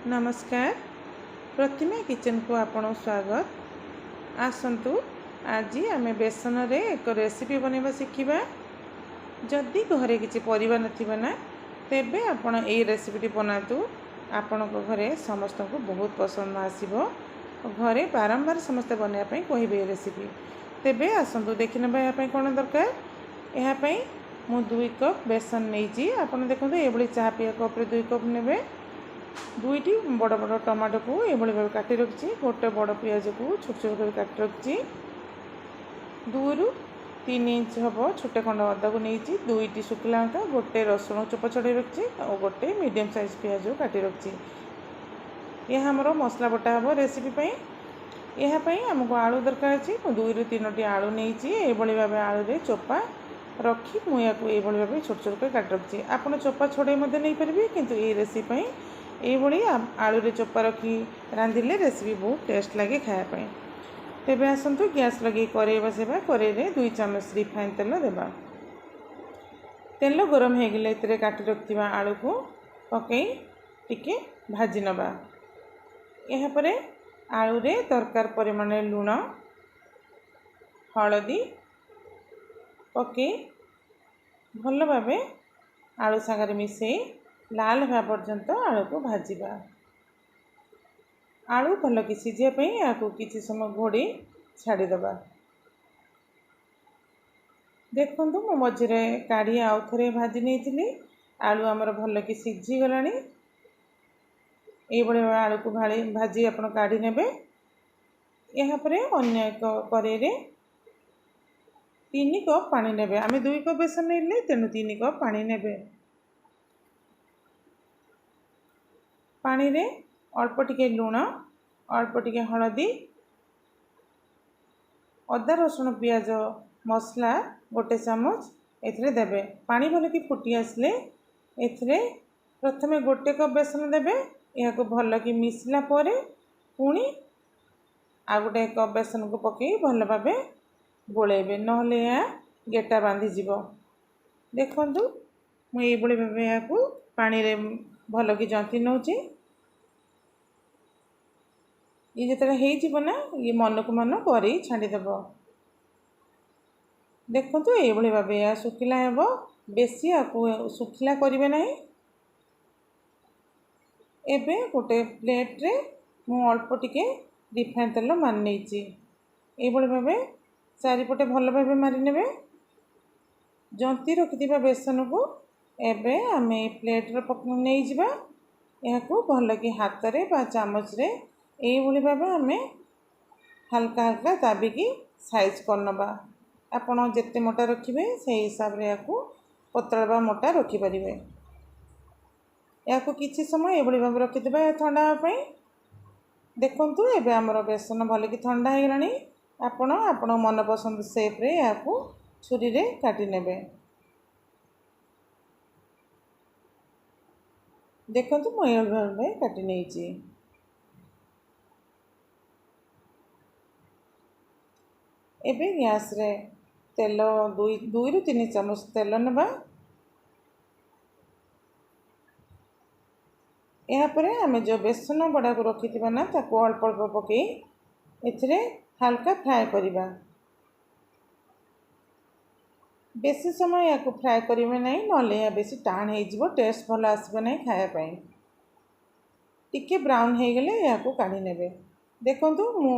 नमस्कार। प्रतिमा किचन को आपण स्वागत। आसंतु आज आम बेसन रे एक रेसिपी बनवा शिखा। जदि घरे किसी परिवार ना तेबे आपण ए रेसिपी बनातु। आपण घरे समस्त को बहुत पसंद आसीबो। घरे बारंबार समस्ते बनवाई कहे रेसिपी। तेबे आसंतु देखि नबा कौन दरकार। यहाँ मु 2 कप बेसन नहीं। आपड़ देखो ये चाह पीया कप 2 कप ने 2टी बड़ बड़ टमाटो को ये भाव काटी रखी। गोटे बड़ पियाज को छोट छोट कर काटी रखी। 2 ରୁ 3 इंच हम छोटे खंड अदा को नहीं। 2टी शुखला लंका, गोटे रसुण चोपा छड़े रखी और गोटे मीडियम साइज पियाज को काटी रखी। यह आमर मसला बटा हम रेसिपी। यहाँ आमको आलू दरकार अच्छी। 2 ରୁ 3ଟି आलू नहीं भाव आलू रे चोपा रखी मुझे भाव छोट छोट कर काटी रखी। आपड़ चोपा छोड़े नहीं पारे किंतु ये रेसिपी ये आलू रे चोपा रखी रांधिले रेसिपी बहुत टेस्ट लगे खायापी। तेबे आसंतु गैस लगे कड़े बसवा। कड़े 2 चामच रिफाइन तेल देवा। तेल गरम हो गले ये काटी रखा आलू को पकई टिके भाजी नवा। यहाँ पर आलू रे दरकार परिमाण लुण हलदी पकई भल भाव आलू सागर मिसई लाल हाँ पर्यंत आलू को भाजवा। आलू भल कि सीझापी या किसी समय घोड़ी छाड़ीदे। देखु मु मझे काढ़ी आउ थे भाजी नहीं। आलू आमर भल कि सीझीगला। ये आलू को भाजी आप काढ़ी ने। यहाँ पर अन्य एक कड़े 3 कप पानी ने। आम 2 कप बेसन नहीं तेणु 3 कप पानी ने। पानी रे अल्प टिके लुण अल्प टिके हलदी अदा रसुण पियाज मसला गोटे चामच एथिरे देबे। पानी भल कि फुटी आसले एथिरे प्रथमे गोटे कप बेसन देबे। या भल कि मिसला परे पुणी आ गोटे कप बेसन को पकई भल भाव गोलेबे नहले या गेटा बांधी जीवो। देखंतु मुझे भाव या पानी रे भल कि जंती नौची। ये जिते ना ये मन को मन कर छाड़ीदेव। देखु ये भाव या सुखिला हे बेसी आपको सुखिला करेंगे ना। एबे गोटे प्लेट रे मु अल्प टिके रिफाइन तेल मार नहीं। ये भाव चारिपटे भल भाव मारिने। जंती रखि बेसन को एबे आम प्लेट नहीं जावा। यहाँ भल कि हाथ रे बा चामच रे ये भाव आम हल्का हल्का दाबिकी साइज करनबा। आपण जिते मोटा रखिए से हिसाब रे याकू पतला बा मोटा रखिपारे। या किसी समय ये भाव रखिदे ठंडा हाँपाई। देखु एबे आमर बेसन भल कि ठंडा हो गलानी। आपण मन पसंद सेप रे या छुरी रे काटी नेबे। देखु मुझे भाव काटी नहीं। एबे गैस रे तेल 2 ରୁ 3 चामच तेल नवा। यहाँ पर आम जो बेसन बड़ा को रखी ना ताको अल्प अल्प पकई एथिरे हल्का फ्राए करवा। बेसी समय या फ्राए करेंगे ना नले या बेसी टाण हो टेस्ट भल आसब ना खायापी। टिके ब्राउन हो गले या काढ़ी ने। देखु मु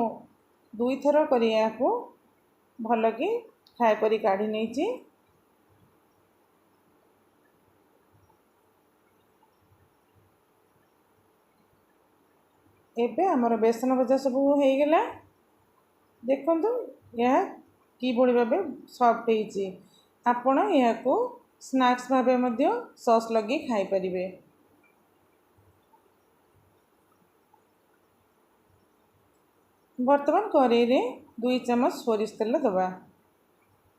2 थर कर भल कि फ्राए करी काढ़ी नहीं। एबे आमर बेसन भजा सब हो गला। देखु यह कि भाव सॉफ्ट होती। आपण यहाँ स्नैक्स भाव सॉस लगे खाई परिबे। बर्तमान कड़े 2 चामच सोरिष तेल दबा।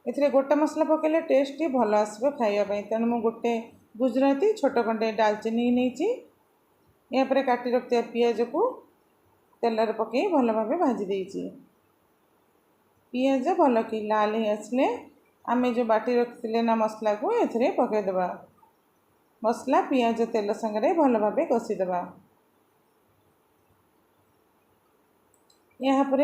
एथिरे गोटा मसला पकेले टेस्ट भल आसब खाइबापी। तेणु मु गोटे गुजराती छोट खंडे डालचीनी नहीं। यहाँ पर काटी रखा पियाज को तेल पकई भल भाव भाजी देती। पियाज भल कि लाल हो आसले आम जो बाटी रखी ना मसला को एथिरे पकईदेवा। मसला पियाज तेल संगे भल भाव कषिदेवा। यापर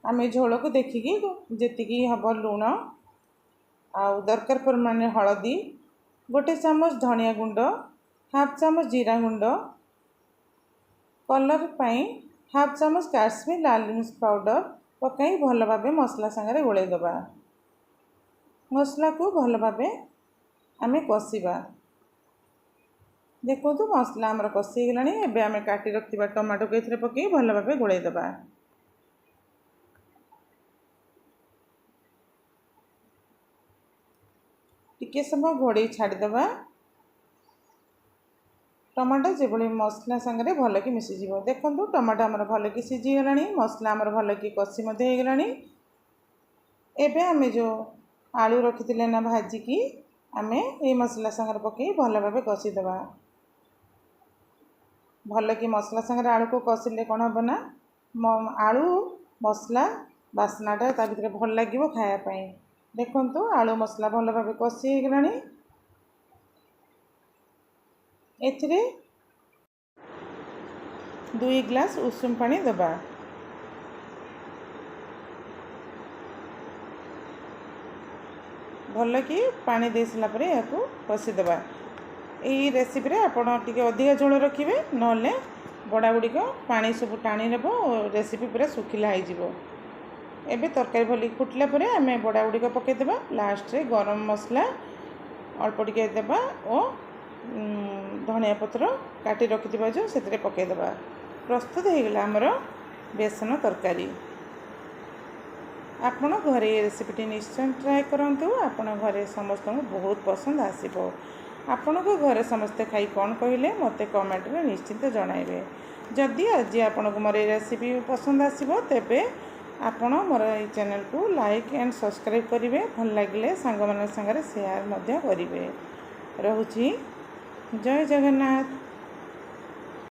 आम झोल को देखिकी जी हम लुण आउ दरकार परिमाण हलदी, 1 चामच धनिया गुंड, हाफ चामच जीरा गुंड, कलर पाई हाफ चामच काश्मीर लाल मिर्च पाउडर पकाई भल भाव मसला सांगे गोले दबा। मसला को भल भाव आम कषा। देखो मसला आमर कषि गलानी। एबे आम काटी रखा टमाटो को ये पकई भल भाव गोले दबा। टिके समय घोड़े छाड़ीदबा। टमाटो जो मसला सांगे भल कि मिसीज। देखो टमाटो आमर भल कि सीझीगला, मसला आमर भल कि कषि होगला। एबे आम जो आलू रखी ना भाजिकी आम ये मसला सांगे पकई भल भाव कषिदबा। भल कि मसला सांगे आलू को कषिले कौन हम ना आलू मसला बास्नाटा ता भीतर भल लगे खायापाई। देखो आलू मसला भल भाव कषि होगला। एथिरे 2 ग्लास उषुम पानी दबा। भल कि पानी दे सारा पर या कषिदबा। यही रेसिपी रे आपण टिके अधिक झोल रखिए ना बड़ा गुड़िक पानी सब टाणी नेब और रेसिपी पूरा सुखिला हो। एबे तरकारी भली फुटला परे आम बड़ा गुड़िक पकईदेबा। लास्ट रे गरम मसला अल्प टिके देबा और धनिया पत्र काटी रखि जो से पकईदेबा। प्रस्तुत होगला आमर बेसन तरकारी। आपण घरे ये रेसिपीटी निश्चय ट्राए करूँ। आपण घरे समस्त बहुत पसंद आसो। आपण को घरे समस्ते खाई कौन कहले मत कमेंट में निश्चिंत जनइबे। जदि आज आपण को मोर रेसिपी पसंद आसो तेबे आपण मोर ये चैनल को लाइक एंड सब्सक्राइब करेंगे। भल लगे सांग मान सांगे शेयर करेंगे। रोची जय जगन्नाथ।